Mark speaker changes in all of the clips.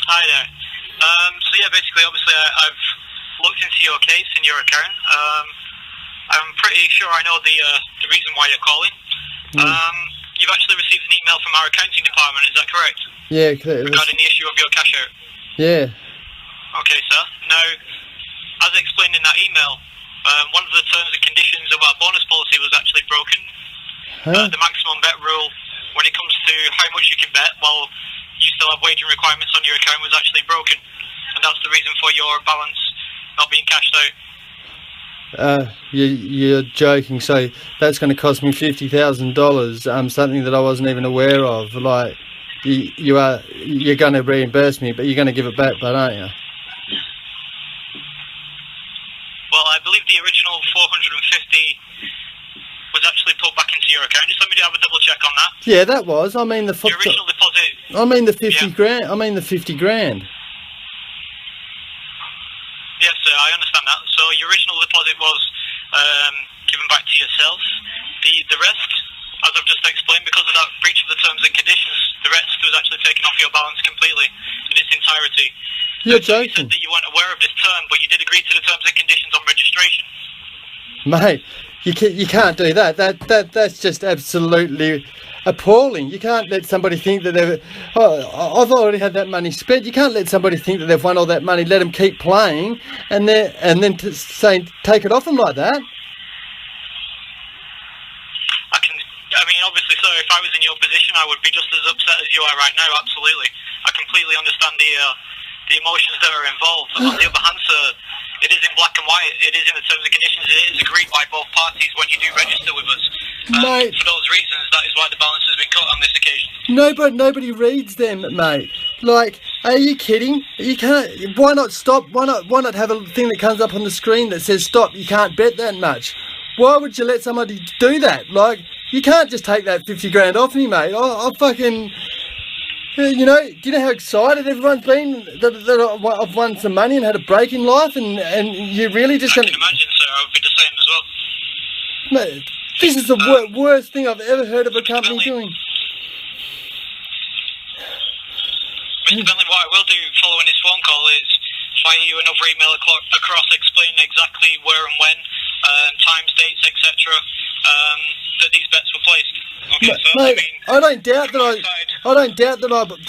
Speaker 1: Hi there. So yeah, basically, obviously, I've looked into your case and your account. I'm pretty sure I know the reason why you're calling. You've actually received an email from our accounting department, is that correct?
Speaker 2: Yeah,
Speaker 1: regarding the issue of your cash out.
Speaker 2: Yeah.
Speaker 1: Okay, sir. Now, as explained in that email, one of the terms and conditions of our bonus policy was actually broken. The maximum bet rule, when it comes to how much you can bet while you still have wagering requirements on your account, was actually broken, and that's the reason for your balance not being cashed out.
Speaker 2: You're joking. So that's going to cost me $50,000. Something that I wasn't even aware of. Like, you're going to reimburse me, but you're going to give it back, but aren't you?
Speaker 1: Well, I believe the original 450 was actually put back into your account. Just let me have a double check on that.
Speaker 2: Yeah, that was. I mean the
Speaker 1: original deposit.
Speaker 2: I mean the 50 grand. I mean the 50 grand.
Speaker 1: Yes, sir, I understand that. So your original deposit was given back to yourself. The rest, as I've just explained, because of that breach of the terms and conditions, the rest was actually taken off your balance completely in its entirety.
Speaker 2: You're
Speaker 1: joking.
Speaker 2: joking.
Speaker 1: You said that you weren't aware of this term, but you did agree to the terms and conditions on registration.
Speaker 2: Mate, you can't do that. That's just absolutely appalling. You can't let somebody think that they've... Oh, I've already had that money spent. You can't let somebody think that they've won all that money, let them keep playing, and then take it off them like that.
Speaker 1: I mean, obviously, sir, if I was in your position, I would be just as upset as you are right now, absolutely. I completely understand the emotions that are involved. But on the other hand, sir, it is in black and white. It is in the terms and conditions. It is agreed by both parties when you do register with us.
Speaker 2: Mate,
Speaker 1: for those reasons, that is why the balance has been cut on this occasion.
Speaker 2: Nobody reads them, mate. Like, are you kidding? You can't. Why not stop? Why not have a thing that comes up on the screen that says stop? You can't bet that much. Why would you let somebody do that? Like, you can't just take that 50 grand off me, mate. I fucking... You know, do you know how excited everyone's been that I've won some money and had a break in life, and you're really just going to...
Speaker 1: I can imagine, sir. I would be the same as well.
Speaker 2: Mate, this is the worst thing I've ever heard of a company doing.
Speaker 1: Mr. Bentley, what I will do following this phone call is fire you another email across explaining exactly where and when, times, dates, etc., that these bets were placed. Okay, so
Speaker 2: mate, I don't doubt that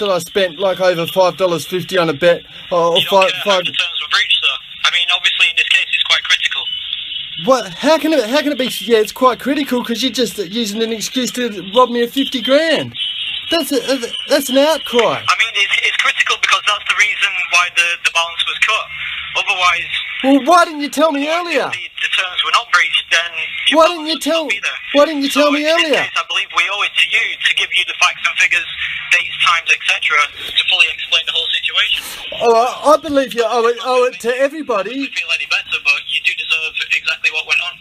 Speaker 2: I spent like over $5.50 on a bet, or
Speaker 1: you don't care how the terms were breached, though. I mean, obviously in this case it's quite critical.
Speaker 2: What? How can it be? Yeah, it's quite critical because you're just using an excuse to rob me of 50 grand. That's an outcry.
Speaker 1: I mean, it's critical because that's the reason why the balance was cut. Otherwise...
Speaker 2: Well, why didn't you tell me earlier?
Speaker 1: If the terms were not breached, then...
Speaker 2: Why didn't you tell me earlier?
Speaker 1: In this case, I believe we owe it to you to give you the facts and figures, dates, times, etc., to fully explain the whole situation.
Speaker 2: Oh, I believe you owe it to everybody.
Speaker 1: I don't feel any better, but you do deserve exactly what went on.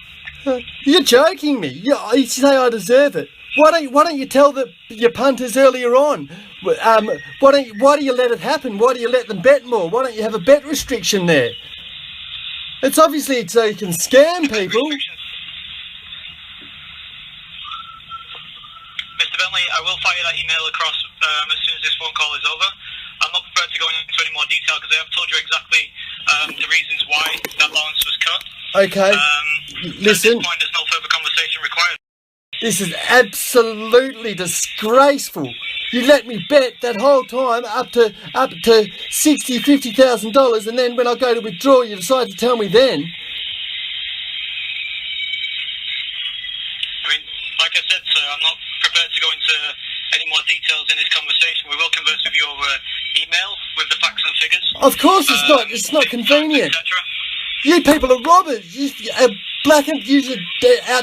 Speaker 2: You're joking me. You say I deserve it. Why don't you tell your punters earlier on? Why do you let it happen? Why do you let them bet more? Why don't you have a bet restriction there? It's obviously so you can scam people.
Speaker 1: Mr. Bentley, I will fire that email across as soon as this phone call is over. I'm not prepared to go into any more detail because I have told you exactly the reasons why that balance was cut.
Speaker 2: Okay. Listen.
Speaker 1: At this point, there's no further conversation required.
Speaker 2: This is absolutely disgraceful. You let me bet that whole time up to $50,000, and then when I go to withdraw, you decide to tell me then.
Speaker 1: I mean, like I said, sir, I'm not prepared to go into any more details in this conversation. We will converse with you over email with the facts and figures.
Speaker 2: Of course, it's not convenient. You people are robbers. You're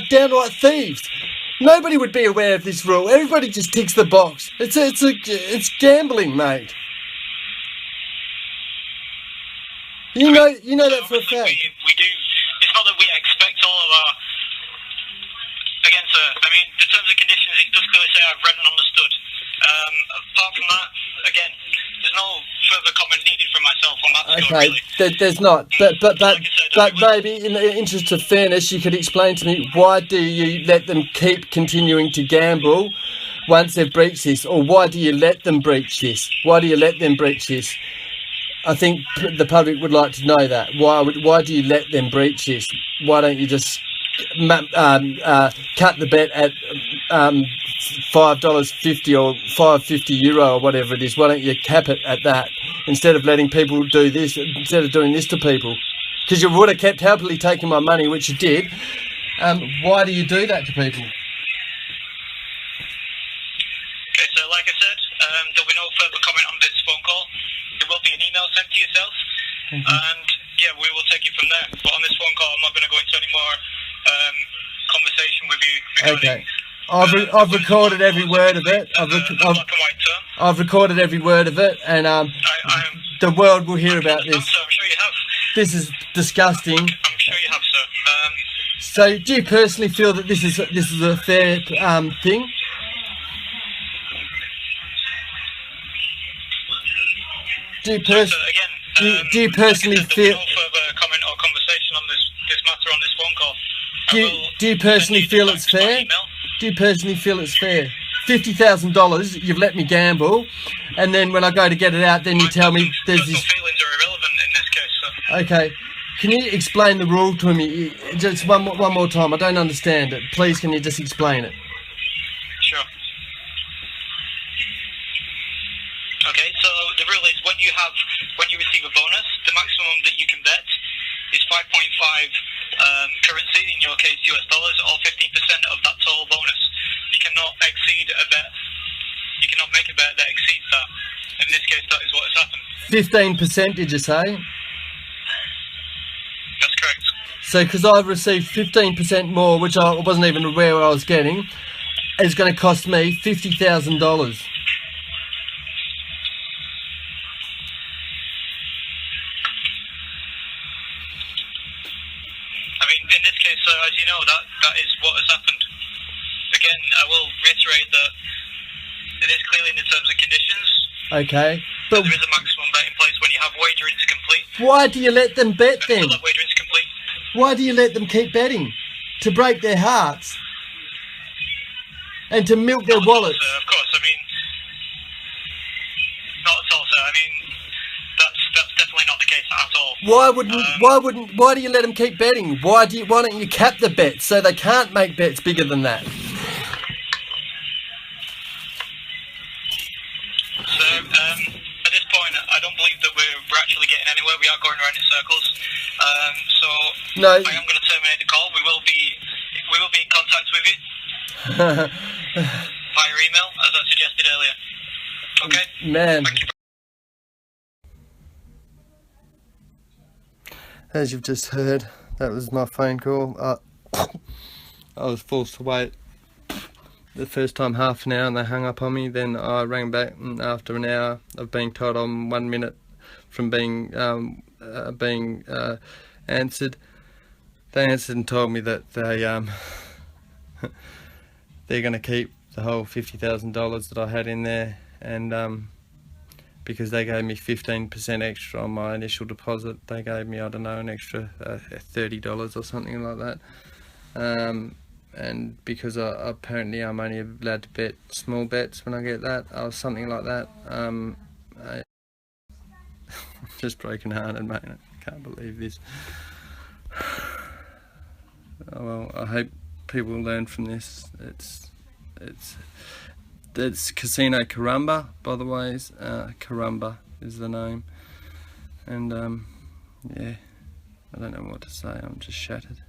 Speaker 2: downright thieves. Nobody would be aware of this rule. Everybody just ticks the box. It's gambling, mate. You know that for a fact.
Speaker 1: We do. It's not that we expect all of our. Again, sir. I mean, the terms and conditions. It does clearly say I've read and understood. Apart from that, again, there's no further comment needed from myself on that score.
Speaker 2: Okay,
Speaker 1: really.
Speaker 2: There's not. But maybe in the interest of fairness, you could explain to me, why do you let them keep continuing to gamble once they've breached this, or why do you let them breach this? Why do you let them breach this? I think the public would like to know that. Why do you let them breach this? Why don't you just cut the bet at $5.50 or €5.50 or whatever it is? Why don't you cap it at that instead of letting people do this, instead of doing this to people? Because you would have kept happily taking my money, which you did. Why do you do that to people?
Speaker 1: Okay, so like I said, there'll be no further comment on this phone call. There will be an email sent to yourself, and yeah, we will take it from there. But on this phone call, I'm not going to go into any more conversation with you.
Speaker 2: Okay. I've recorded every word of it. I've recorded every word of it, and the world will hear about this.
Speaker 1: I'm sure you have.
Speaker 2: This is disgusting.
Speaker 1: I'm sure you have, sir.
Speaker 2: So, do you personally feel that this is a fair thing? Do you personally feel?
Speaker 1: No further comment or conversation on this matter on this phone call.
Speaker 2: Do you personally feel it's fair? Do you personally feel it's fair? $50,000, you've let me gamble, and then when I go to get it out, then you tell me there's this.
Speaker 1: Feelings are irrelevant in this case, sir.
Speaker 2: Okay, can you explain the rule to me just one more time? I don't understand it. Please, can you just explain it?
Speaker 1: Sure. Okay, so the rule is when you receive a bonus, the maximum that you can bet is 5.5 currency, in your case US dollars, or 15% of that total bonus. You cannot exceed a bet. You cannot make a bet that exceeds that. In this case, that is what has happened.
Speaker 2: 15%, did you say?
Speaker 1: That's correct.
Speaker 2: So, because I've received 15% more, which I wasn't even aware I was getting, it's going to cost me $50,000.
Speaker 1: In this case, as you know, that is what has happened. Again, I will reiterate that it is clearly in the terms and conditions.
Speaker 2: Okay, but
Speaker 1: there is a maximum bet in place when you have wagering to complete.
Speaker 2: Why do you let them bet then?
Speaker 1: Until that wagering to complete.
Speaker 2: Why do you let them keep betting? To break their hearts and to milk their wallets.
Speaker 1: Sir, of course, not at all, sir. That's definitely not the case at all.
Speaker 2: Why do you let them keep betting? Why don't you cap the bets so they can't make bets bigger than that?
Speaker 1: So, at this point, I don't believe that we're actually getting anywhere. We are going around in circles. So
Speaker 2: no.
Speaker 1: I am going to terminate the call. We will be in contact with you via email, as I suggested earlier. Okay.
Speaker 2: Man.
Speaker 1: Thank you.
Speaker 2: As you've just heard, that was my phone call. I was forced to wait the first time half an hour and they hung up on me. Then I rang back, and after an hour of being told I'm 1 minute from being answered, they answered and told me that they're going to keep the whole $50,000 that I had in there, and because they gave me 15% extra on my initial deposit, they gave me, I don't know, an extra $30 or something like that. And because apparently I'm only allowed to bet small bets when I get that, or something like that. I'm just broken hearted, mate. I can't believe this. Oh, well, I hope people learn from this. It's Casino Karamba, by the way. Karamba is the name. And yeah, I don't know what to say. I'm just shattered.